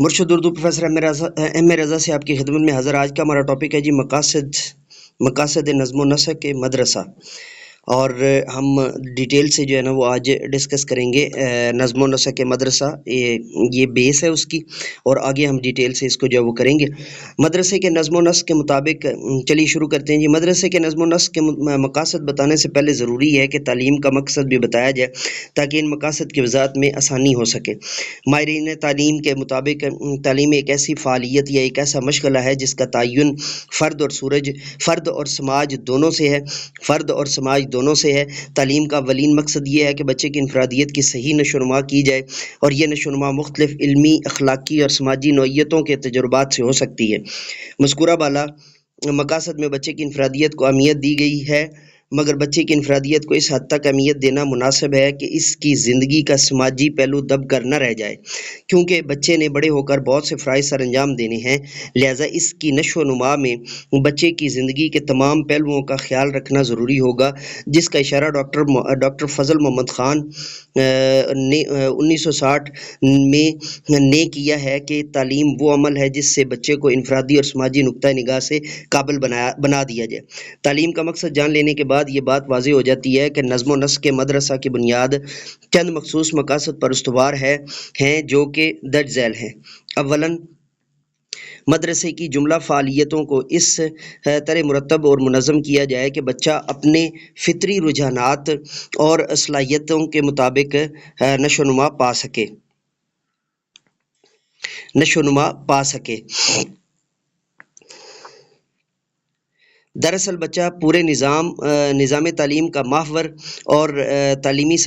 مرشد Urdu professor M رضا سے آپ کی خدمت میں حاضر۔ آج کا ہمارا ٹاپک ہے جی مقاصد نظم و نسق کے مدرسہ، اور ہم ڈیٹیل سے جو ہے نا وہ آج ڈسکس کریں گے نظم و نسق کے مدرسہ، یہ بیس ہے اس کی، اور آگے ہم ڈیٹیل سے اس کو جو ہے وہ کریں گے۔ مدرسے کے نظم و نسق کے مطابق چلیے شروع کرتے ہیں جی۔ مدرسے کے نظم و نسق کے مقاصد بتانے سے پہلے ضروری ہے کہ تعلیم کا مقصد بھی بتایا جائے تاکہ ان مقاصد کی وضاحت میں آسانی ہو سکے۔ ماہرین تعلیم کے مطابق تعلیم ایک ایسی فعالیت یا ایک ایسا مشغلہ ہے جس کا تعین فرد اور سماج دونوں سے ہے۔ تعلیم کا اولین مقصد یہ ہے کہ بچے کی انفرادیت کی صحیح نشو و نما کی جائے، اور یہ نشو و نما مختلف علمی، اخلاقی اور سماجی نوعیتوں کے تجربات سے ہو سکتی ہے۔ مذکورہ بالا مقاصد میں بچے کی انفرادیت کو اہمیت دی گئی ہے، مگر بچے کی انفرادیت کو اس حد تک اہمیت دینا مناسب ہے کہ اس کی زندگی کا سماجی پہلو دب کر نہ رہ جائے، کیونکہ بچے نے بڑے ہو کر بہت سے فرائض سر انجام دینے ہیں۔ لہٰذا اس کی نشو و نما میں بچے کی زندگی کے تمام پہلوؤں کا خیال رکھنا ضروری ہوگا، جس کا اشارہ ڈاکٹر فضل محمد خان نے 1960 میں نے کیا ہے کہ تعلیم وہ عمل ہے جس سے بچے کو انفرادی اور سماجی نقطۂ نگاہ سے قابل بنا دیا جائے۔ تعلیم کا مقصد جان لینے کے بعد یہ بات واضح ہو جاتی ہے کہ نظم و نسق کے مدرسہ کی بنیاد چند مخصوص مقاصد پر استوار ہیں جو کہ درج ذیل ہیں۔ اولاً مدرسے کی جملہ فعالیتوں کو اس طرح مرتب اور منظم کیا جائے کہ بچہ اپنے فطری رجحانات اور صلاحیتوں کے مطابق نشو و نما پا سکے۔ دراصل بچہ پورے نظام تعلیم کا محور اور تعلیمی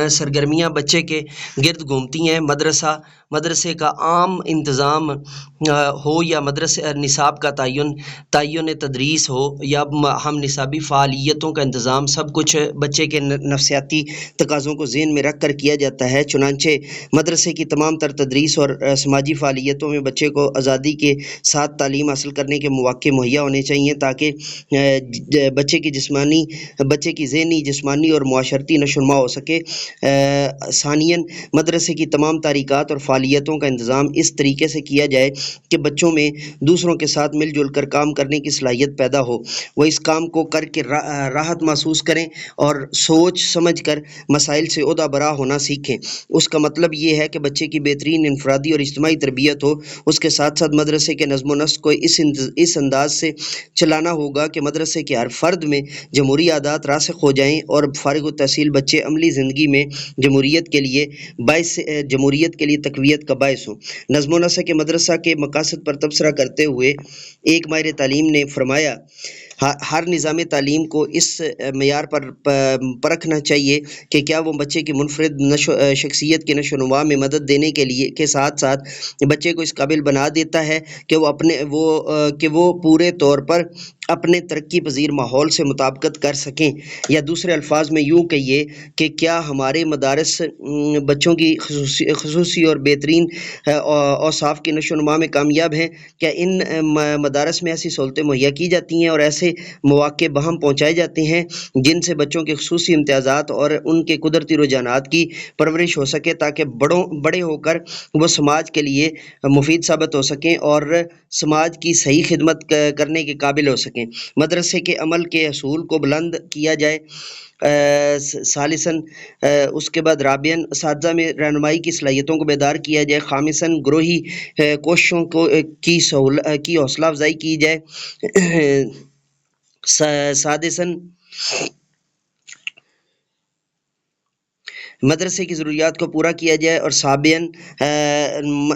سرگرمیاں بچے کے گرد گھومتی ہیں۔ مدرسے کا عام انتظام ہو یا مدرسے نصاب کا تعین تدریس ہو یا ہم نصابی فعالیتوں کا انتظام، سب کچھ بچے کے نفسیاتی تقاضوں کو ذہن میں رکھ کر کیا جاتا ہے۔ چنانچہ مدرسے کی تمام تر تدریس اور سماجی فعالیتوں میں بچے کو آزادی کے ساتھ تعلیم حاصل کرنے کے مواقع مہیا ہونے چاہیے تاکہ بچے کی ذہنی، جسمانی اور معاشرتی نشو و نما ہو سکے۔ ثانیاً مدرسے کی تمام تحریکات اور فعالیتوں کا انتظام اس طریقے سے کیا جائے کہ بچوں میں دوسروں کے ساتھ مل جل کر کام کرنے کی صلاحیت پیدا ہو، وہ اس کام کو کر کے راحت محسوس کریں اور سوچ سمجھ کر مسائل سے عہدہ برا ہونا سیکھیں۔ اس کا مطلب یہ ہے کہ بچے کی بہترین انفرادی اور اجتماعی تربیت ہو۔ اس کے ساتھ ساتھ مدرسے کے نظم و نسق کو اس انداز سے چلانا ہوگا کہ مدرسے کے ہر فرد میں جمہوری عادات راسخ ہو جائیں اور فارغ التحصیل بچے عملی زندگی میں جمہوریت کے لیے تقویت کا باعث ہوں۔ نظم و نسق کے مدرسہ کے مقاصد پر تبصرہ کرتے ہوئے ایک ماہر تعلیم نے فرمایا، ہر نظام تعلیم کو اس معیار پر پرکھنا چاہیے کہ کیا وہ بچے کی منفرد شخصیت کے نشو و نما میں مدد دینے کے ساتھ ساتھ بچے کو اس قابل بنا دیتا ہے کہ وہ پورے طور پر اپنے ترقی پذیر ماحول سے مطابقت کر سکیں، یا دوسرے الفاظ میں یوں کہیے کہ کیا ہمارے مدارس بچوں کی خصوصی اور بہترین اوصاف کی نشو و نما میں کامیاب ہیں؟ کیا ان مدارس میں ایسی سہولتیں مہیا کی جاتی ہیں اور ایسے مواقع بہم پہنچائے جاتے ہیں جن سے بچوں کے خصوصی امتیازات اور ان کے قدرتی رجحانات کی پرورش ہو سکے تاکہ بڑے ہو کر وہ سماج کے لیے مفید ثابت ہو سکیں اور سماج کی صحیح خدمت کرنے کے قابل ہو سکیں؟ مدرسے کے عمل کے اصول کو بلند کیا جائے۔ ثالثاً اس کے بعد رابعاً اساتذہ میں رہنمائی کی صلاحیتوں کو بیدار کیا جائے۔ خامساً گروہی کوششوں کی حوصلہ افزائی کی جائے۔ سادساً مدرسے کی ضروریات کو پورا کیا جائے، اور سابعاً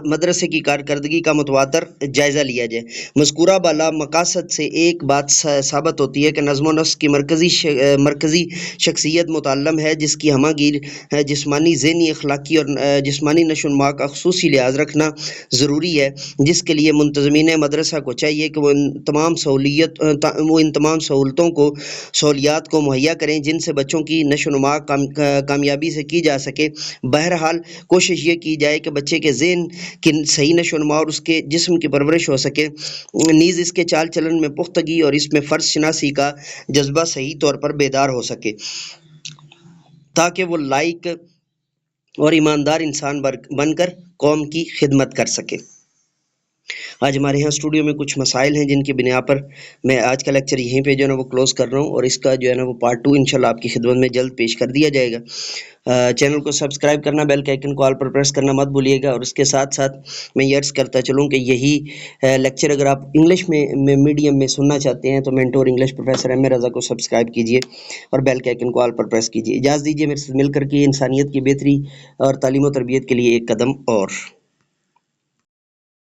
مدرسے کی کارکردگی کا متواتر جائزہ لیا جائے۔ مذکورہ بالا مقاصد سے ایک بات ثابت ہوتی ہے کہ نظم و نسق کی مرکزی شخصیت متعلم ہے جس کی ہمہ گیر جسمانی، ذہنی، اخلاقی اور جسمانی نشو و نما کا خصوصی لحاظ رکھنا ضروری ہے، جس کے لیے منتظمین مدرسہ کو چاہیے کہ وہ ان تمام سہولیات کو مہیا کریں جن سے بچوں کی نشو و نما کامیابی سے کی جا سکے۔ بہرحال کوشش یہ کی جائے کہ بچے کے ذہن کی صحیح نشو و نما اور اس کے جسم کی پرورش ہو سکے، نیز اس کے چال چلن میں پختگی اور اس میں فرض شناسی کا جذبہ صحیح طور پر بیدار ہو سکے، تاکہ وہ لائق اور ایماندار انسان بن کر قوم کی خدمت کر سکے۔ آج ہمارے یہاں اسٹوڈیو میں کچھ مسائل ہیں جن کی بنا پر میں آج کا لیکچر یہیں پہ جو ہے نا وہ کلوز کر رہا ہوں، اور اس کا جو ہے نا وہ پارٹ 2 انشاءاللہ آپ کی خدمت میں جلد پیش کر دیا جائے گا۔ چینل کو سبسکرائب کرنا، بیل کے آئیکن کو آل پر پریس کرنا مت بھولیے گا، اور اس کے ساتھ ساتھ میں یہ عرض کرتا چلوں کہ یہی لیکچر اگر آپ انگلش میں میڈیم میں سننا چاہتے ہیں تو مینٹور انگلش پروفیسر ایم اے رضا کو سبسکرائب کیجیے اور بیل کے آئیکن کو آل پر پریس کیجیے۔ اجازت دیجیے میرے ساتھ مل کر کے انسانیت کی بہتری اور تعلیم و تربیت کے لیے ایک قدم اور